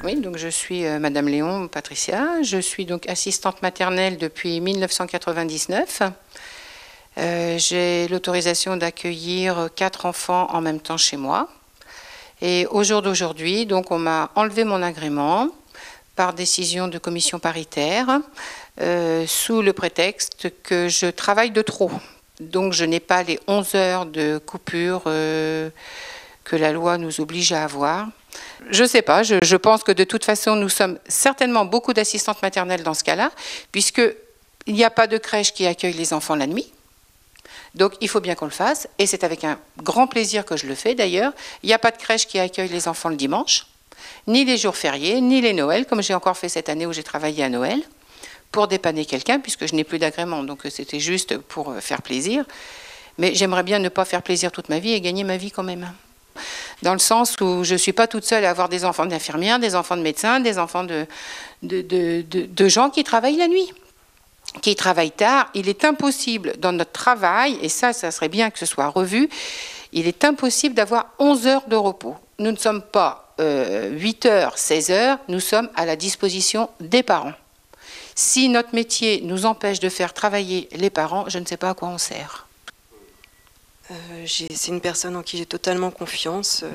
Oui, donc je suis Madame Léon Patricia. Je suis donc assistante maternelle depuis 1999. J'ai l'autorisation d'accueillir 4 enfants en même temps chez moi. Et au jour d'aujourd'hui, donc on m'a enlevé mon agrément par décision de commission paritaire sous le prétexte que je travaille de trop. Donc je n'ai pas les 11 heures de coupure que la loi nous oblige à avoir. Je ne sais pas, je pense que de toute façon, nous sommes certainement beaucoup d'assistantes maternelles dans ce cas-là, puisqu'il n'y a pas de crèche qui accueille les enfants la nuit. Donc il faut bien qu'on le fasse, et c'est avec un grand plaisir que je le fais d'ailleurs. Il n'y a pas de crèche qui accueille les enfants le dimanche, ni les jours fériés, ni les Noëls, comme j'ai encore fait cette année où j'ai travaillé à Noël, pour dépanner quelqu'un, puisque je n'ai plus d'agrément, donc c'était juste pour faire plaisir. Mais j'aimerais bien ne pas faire plaisir toute ma vie et gagner ma vie quand même. Dans le sens où je ne suis pas toute seule à avoir des enfants d'infirmières, des enfants de médecins, des enfants de gens qui travaillent la nuit, qui travaillent tard. Il est impossible dans notre travail, et ça serait bien que ce soit revu, il est impossible d'avoir 11 heures de repos. Nous ne sommes pas 8 heures, 16 heures, nous sommes à la disposition des parents. Si notre métier nous empêche de faire travailler les parents, je ne sais pas à quoi on sert. C'est une personne en qui j'ai totalement confiance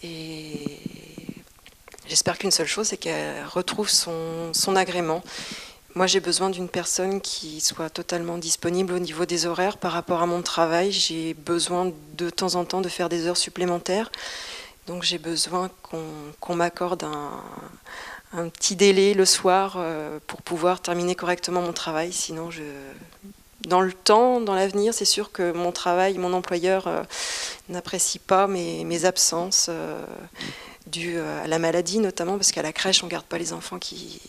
et j'espère qu'une seule chose, c'est qu'elle retrouve son agrément. Moi, j'ai besoin d'une personne qui soit totalement disponible au niveau des horaires par rapport à mon travail. J'ai besoin de temps en temps de faire des heures supplémentaires. Donc j'ai besoin qu'on m'accorde un petit délai le soir pour pouvoir terminer correctement mon travail. Sinon, dans le temps, dans l'avenir, c'est sûr que mon travail, mon employeur n'apprécie pas mes absences dues à la maladie, notamment parce qu'à la crèche, on ne garde pas les enfants qui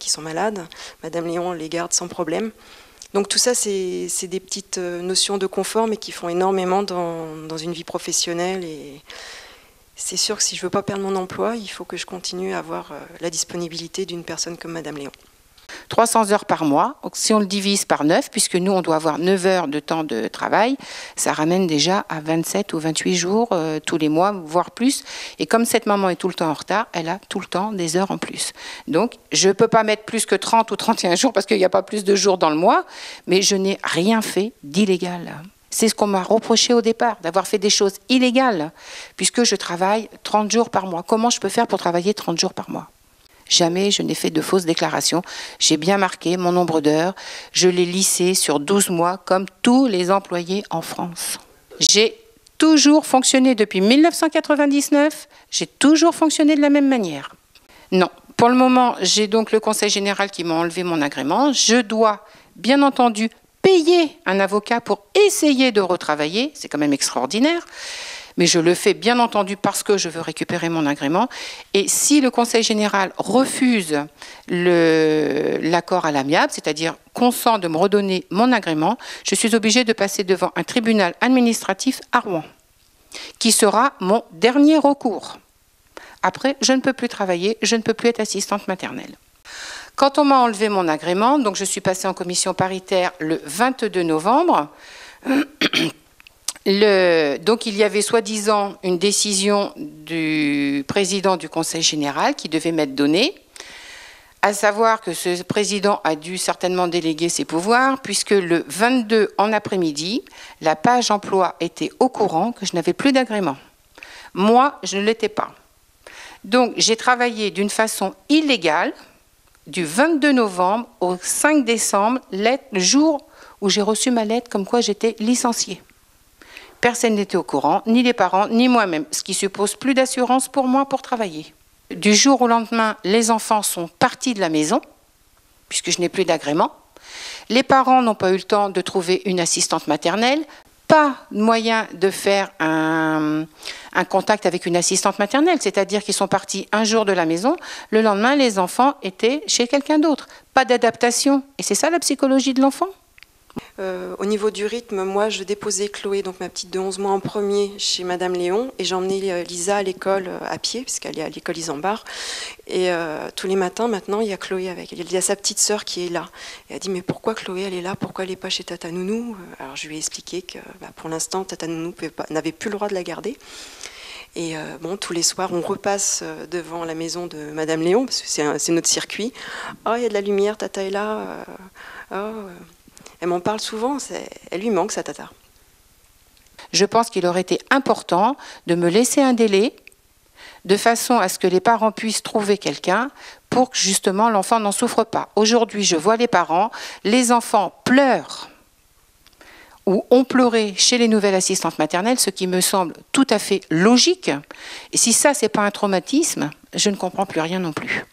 sont malades. Madame Léon les garde sans problème. Donc tout ça, c'est des petites notions de confort, mais qui font énormément dans une vie professionnelle. Et c'est sûr que si je ne veux pas perdre mon emploi, il faut que je continue à avoir la disponibilité d'une personne comme Madame Léon. 300 heures par mois, donc si on le divise par 9, puisque nous on doit avoir 9 heures de temps de travail, ça ramène déjà à 27 ou 28 jours tous les mois, voire plus. Et comme cette maman est tout le temps en retard, elle a tout le temps des heures en plus. Donc je ne peux pas mettre plus que 30 ou 31 jours parce qu'il n'y a pas plus de jours dans le mois, mais je n'ai rien fait d'illégal. C'est ce qu'on m'a reproché au départ, d'avoir fait des choses illégales, puisque je travaille 30 jours par mois. Comment je peux faire pour travailler 30 jours par mois ? Jamais je n'ai fait de fausses déclarations. J'ai bien marqué mon nombre d'heures. Je l'ai lissé sur 12 mois, comme tous les employés en France. J'ai toujours fonctionné depuis 1999. J'ai toujours fonctionné de la même manière. Non, pour le moment, j'ai donc le Conseil général qui m'a enlevé mon agrément. Je dois, bien entendu, payer un avocat pour essayer de retravailler. C'est quand même extraordinaire. Mais je le fais bien entendu parce que je veux récupérer mon agrément. Et si le Conseil général refuse l'accord à l'amiable, c'est-à-dire consent de me redonner mon agrément, je suis obligée de passer devant un tribunal administratif à Rouen, qui sera mon dernier recours. Après, je ne peux plus travailler, je ne peux plus être assistante maternelle. Quand on m'a enlevé mon agrément, donc je suis passée en commission paritaire le 22 novembre, donc il y avait soi-disant une décision du président du Conseil général qui devait m'être donnée, à savoir que ce président a dû certainement déléguer ses pouvoirs, puisque le 22 en après-midi, la page emploi était au courant que je n'avais plus d'agrément. Moi, je ne l'étais pas. Donc j'ai travaillé d'une façon illégale du 22 novembre au 5 décembre, le jour où j'ai reçu ma lettre comme quoi j'étais licenciée. Personne n'était au courant, ni les parents, ni moi-même, ce qui suppose plus d'assurance pour moi pour travailler. Du jour au lendemain, les enfants sont partis de la maison, puisque je n'ai plus d'agrément. Les parents n'ont pas eu le temps de trouver une assistante maternelle, pas de moyen de faire un contact avec une assistante maternelle, c'est-à-dire qu'ils sont partis un jour de la maison, le lendemain, les enfants étaient chez quelqu'un d'autre. Pas d'adaptation. Et c'est ça la psychologie de l'enfant ? Au niveau du rythme, moi je déposais Chloé, donc ma petite de 11 mois en premier chez Madame Léon, et j'emmenais Lisa à l'école à pied, puisqu'elle est à l'école Isambard. Et tous les matins maintenant il y a Chloé avec elle. Il y a sa petite sœur qui est là. Et elle dit mais pourquoi Chloé elle est là, pourquoi elle n'est pas chez Tata Nounou? Alors je lui ai expliqué que pour l'instant Tata Nounou n'avait plus le droit de la garder. Et bon, tous les soirs, on repasse devant la maison de Madame Léon, parce que c'est notre circuit. « Oh, il y a de la lumière, Tata est là. Elle m'en parle souvent, elle lui manque sa Tata. Je pense qu'il aurait été important de me laisser un délai, de façon à ce que les parents puissent trouver quelqu'un pour que justement l'enfant n'en souffre pas. Aujourd'hui, je vois les parents, les enfants pleurent ou ont pleuré chez les nouvelles assistantes maternelles, ce qui me semble tout à fait logique. Et si ça, c'est pas un traumatisme, je ne comprends plus rien non plus.